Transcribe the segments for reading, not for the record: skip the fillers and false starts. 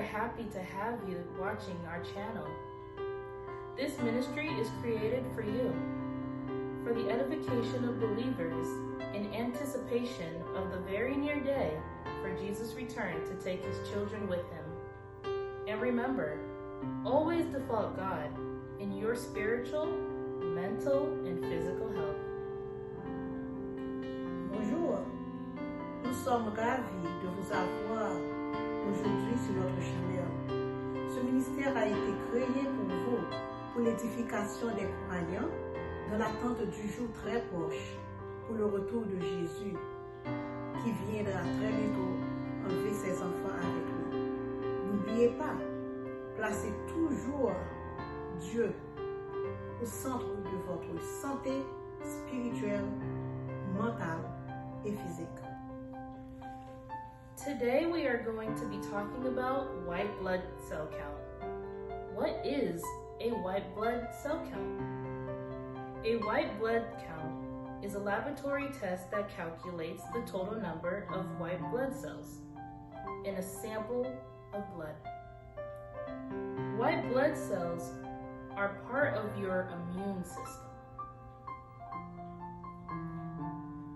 happy to have you watching our channel. This ministry is created for you, for the edification of believers in anticipation of the very near day for Jesus' return to take his children with him. And remember, always default God in your spiritual, mental, and physical health. Bonjour, nous sommes ravis de vous avoir aujourd'hui sur notre chaîne. Ce ministère a été créé pour vous, pour l'édification des croyants, dans l'attente du jour très proche, pour le retour de Jésus, qui viendra très bientôt enlever ses enfants avec lui. N'oubliez pas, placez toujours Dieu au centre de votre santé spirituelle, mentale et physique. Today we are going to be talking about white blood cell count. What is a white blood cell count? A white blood count is a laboratory test that calculates the total number of white blood cells in a sample of blood. White blood cells are part of your immune system.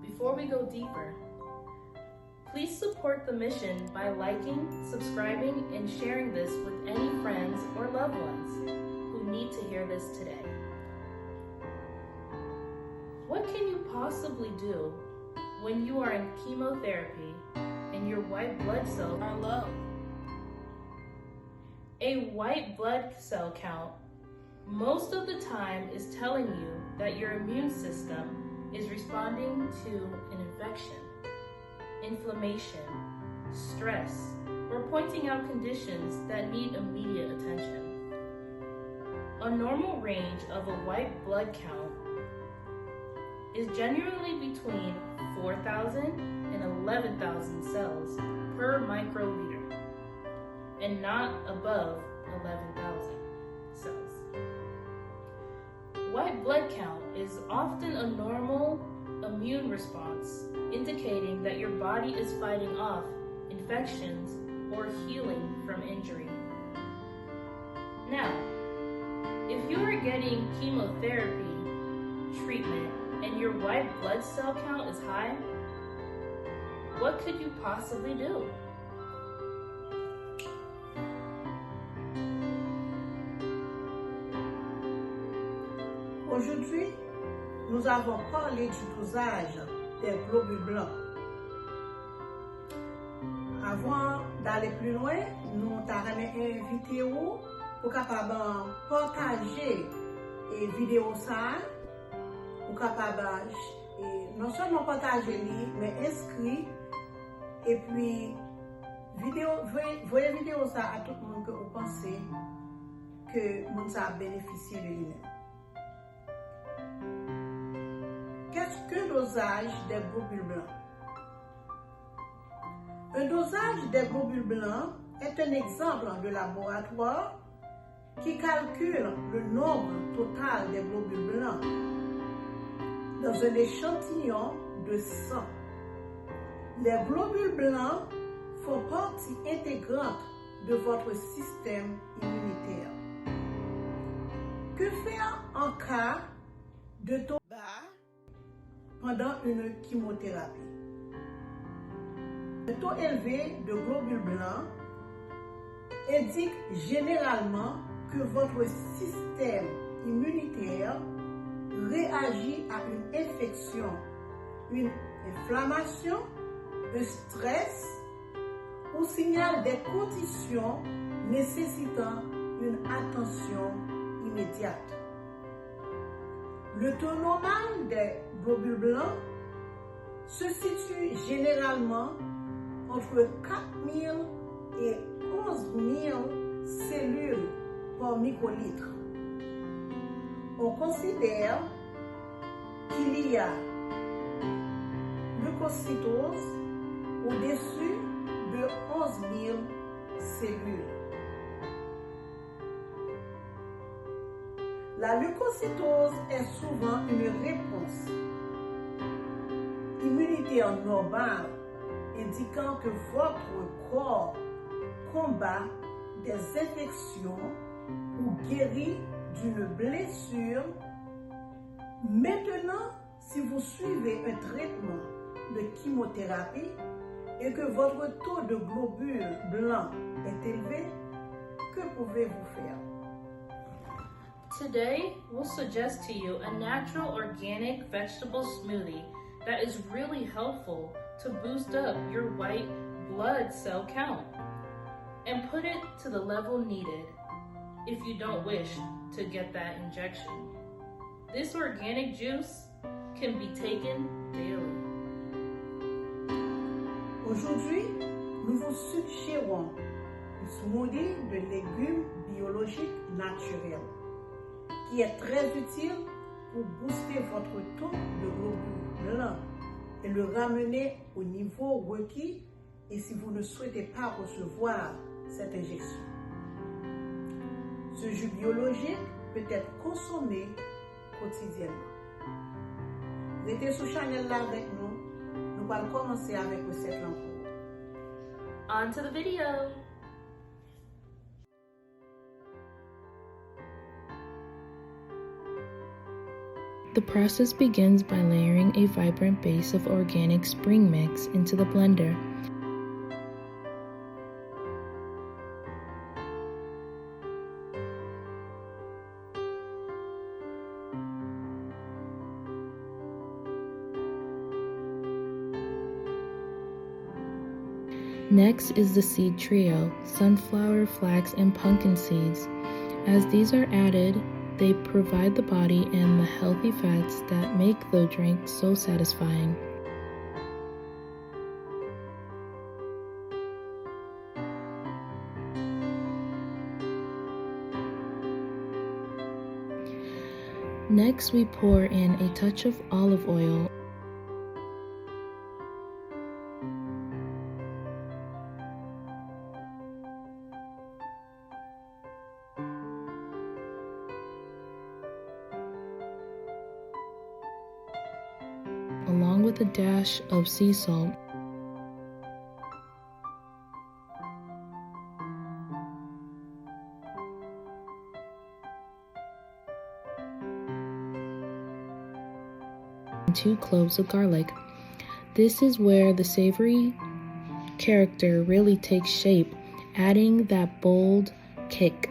Before we go deeper, please support the mission by liking, subscribing, and sharing this with any friends or loved ones who need to hear this today. What can you possibly do when you are in chemotherapy and your white blood cells are low? A white blood cell count most of the time is telling you that your immune system is responding to an infection, inflammation, stress, or pointing out conditions that need immediate attention. A normal range of a white blood count is generally between 4,000 and 11,000 cells per microliter, and not above 11,000 cells. White blood count is often a normal immune response, indicating that your body is fighting off infections or healing from injury. Now, if you are getting chemotherapy treatment and your white blood cell count is high, what could you possibly do? Aujourd'hui, nous avons parlé du dosage des globules blancs. Avant d'aller plus loin, nous t'avons invité pour capable partager et vidéo ça, pour capable non seulement partager mais inscrit et puis voyez vidéo ça à tout le monde que vous pensez que monde ça a bénéficié de lui-même. Qu'est-ce qu'un dosage des globules blancs? Un dosage des globules blancs est un exemple de laboratoire qui calcule le nombre total des globules blancs dans un échantillon de sang. Les globules blancs font partie intégrante de votre système immunitaire. Que faire en cas de taux bas pendant une chimiothérapie? Le taux élevé de globules blancs indique généralement que votre système immunitaire réagit à une infection, une inflammation, un stress ou signale des conditions nécessitant une attention immédiate. Le taux normal des globules blancs se situe généralement entre 4000 et 11 000 cellules par microlitre. On considère qu'il y a leucocytose au-dessus de 11 000 cellules. La leucocytose est souvent une réponse immunitaire normale indiquant que votre corps combat des infections ou guérit d'une blessure. Maintenant, si vous suivez un traitement de chimiothérapie et que votre taux de globules blancs est élevé, que pouvez-vous faire? Today, we'll suggest to you a natural organic vegetable smoothie that is really helpful to boost up your white blood cell count and put it to the level needed if you don't wish to get that injection. This organic juice can be taken daily. Aujourd'hui, nous vous suggérons un smoothie de légumes biologiques naturels qui est très utile pour booster votre taux de globules blancs et le ramener au niveau requis et si vous ne souhaitez pas recevoir cette injection. Ce jus biologique peut être consommé quotidiennement. Restez sur Chanel là avec nous. Nous allons commencer avec recette l'encours. On to the video. The process begins by layering a vibrant base of organic spring mix into the blender. Next is the seed trio, sunflower, flax, and pumpkin seeds. As these are added, they provide the body and the healthy fats that make the drink so satisfying. Next, we pour in a touch of olive oil. Along with a dash of sea salt. And 2 cloves of garlic. This is where the savory character really takes shape, adding that bold kick.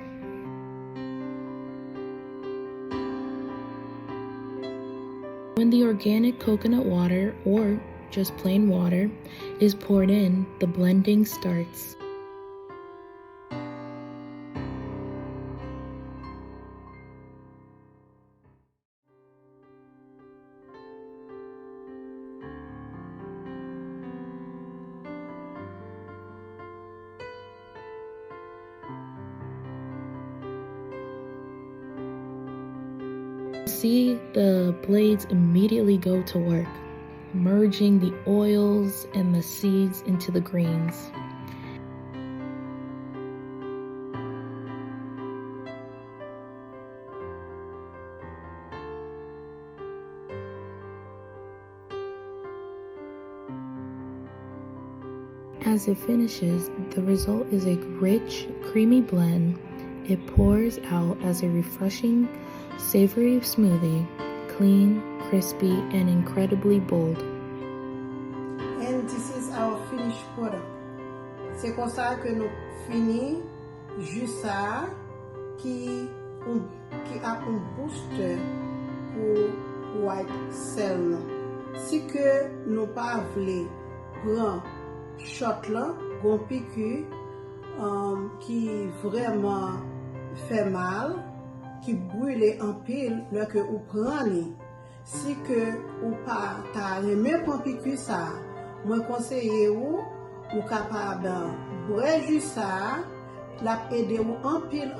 When the organic coconut water, or just plain water, is poured in, the blending starts. See the blades immediately go to work, merging the oils and the seeds into the greens. As it finishes, the result is a rich, creamy blend. It pours out as a refreshing, savory smoothie, clean, crispy, and incredibly bold. And this is our finished product. C'est comme ça que nous finissons juste ça qui a un booster pour white cell. Si que nous pas voulons prendre shot là, gon piqûre qui vraiment fait mal, qui brûle en pile lorsque vous prenez. Si que ou pas ta même pour piqûre ça, moi conseiller ou capable boire juste ça, la aider ou en pile.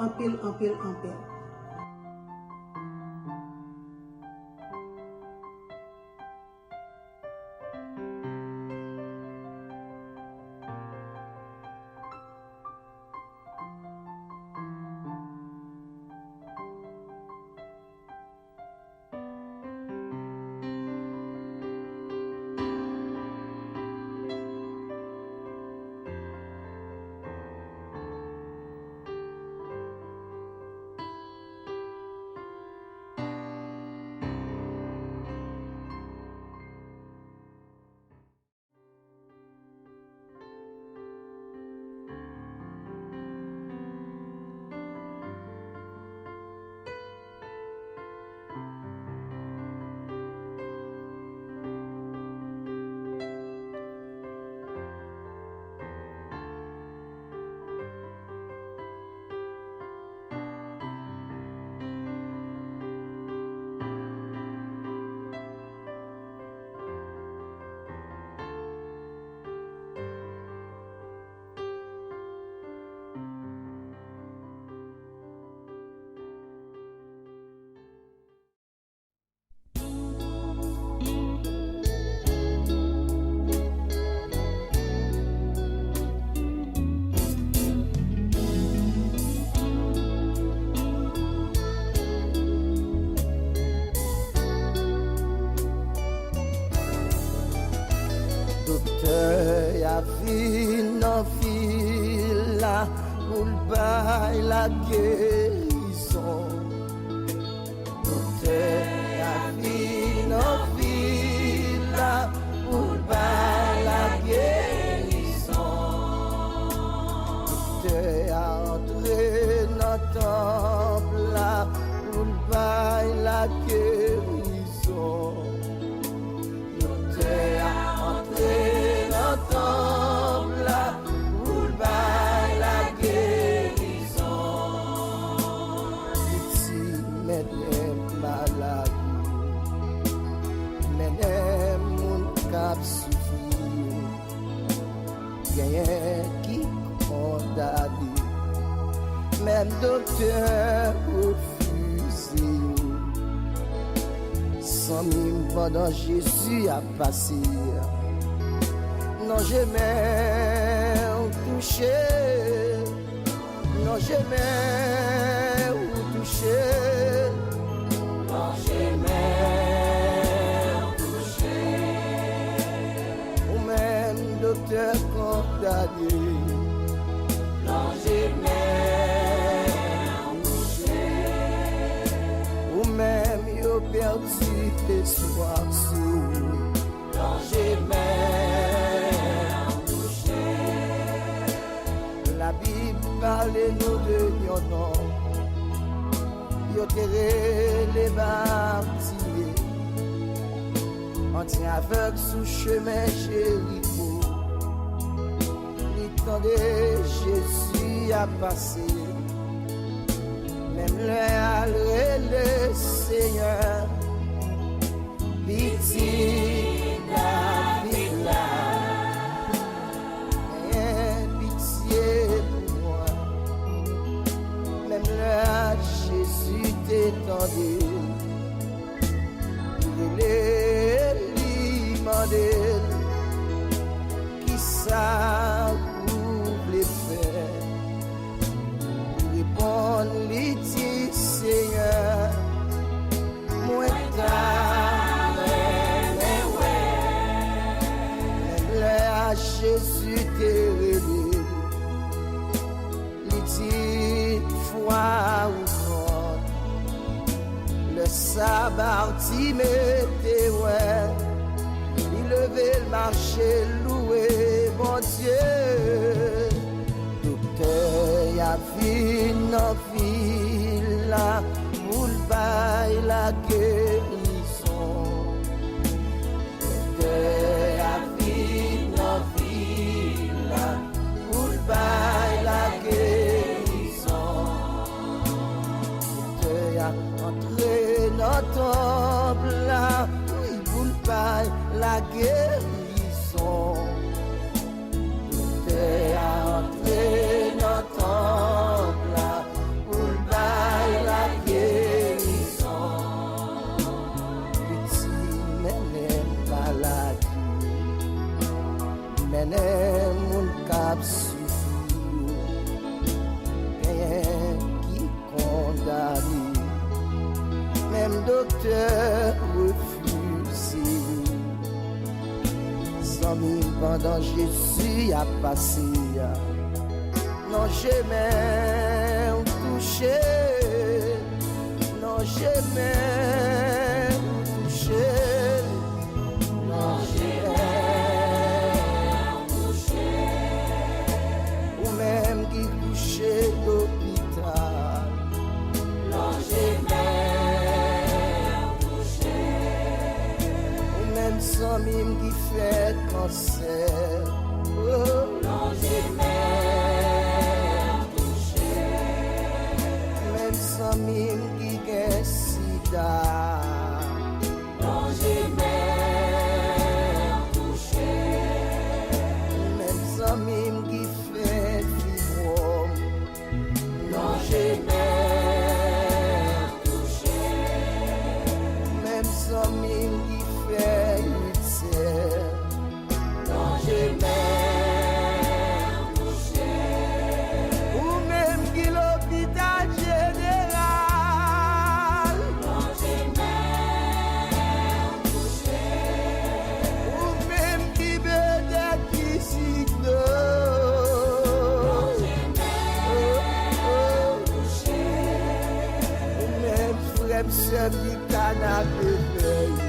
nan fil la pour le la guérison. Docteur a vie nan fil la pour le la guérison. Docteur a entré dans temple là pour le la guérison. Docteur a entré dans temple là pour le la guérison. Petit menem malade, menem moun kap souffrir, gagne qui condamné, même docteur refusé. Sans mime pendant Jésus a passé, non jamais touché, non jamais touché, non jamais touché, ou même docteur condamné, non jamais touché, ou même yo perdu l'espoir sur, non jamais touché. La Bible parle nous de yon nom, yo terre les martyrs, on tient aveugle sous chemin Jéricho, l'étendait Jésus a passé, même le Seigneur, pitié David là. Jésus t'étendait, il est demandé qui ça voulait faire. Répondre, il dit Seigneur, moi t'aimais, même là Jésus t'est révélé, il dit foi ou le sabbat, il mettait ouais, il levait le marché, loué, bon Dieu. Docteur, y a fini en fil là, pour le bail la guérison. Docteur, y a fini en fil là, pour le bail la guérison. Docteur, y a entré dans temple là, oui, pour le bail la guérison. Docteur, y a entré dans temple là, pour le bail la guérison. Petit menem maladie, menem moun kap souffrir, rien qui condamne, même docteur refusé. Sans mille pendant Jésus a passé, non jamais touché, non jamais touché, non jamais touché, ou même qui couché d'hôpital, non jamais touché, ou même sans mime qui fait cancer, oh, non jamais touché, même sans mime qui gagne sida. servi canapé veille.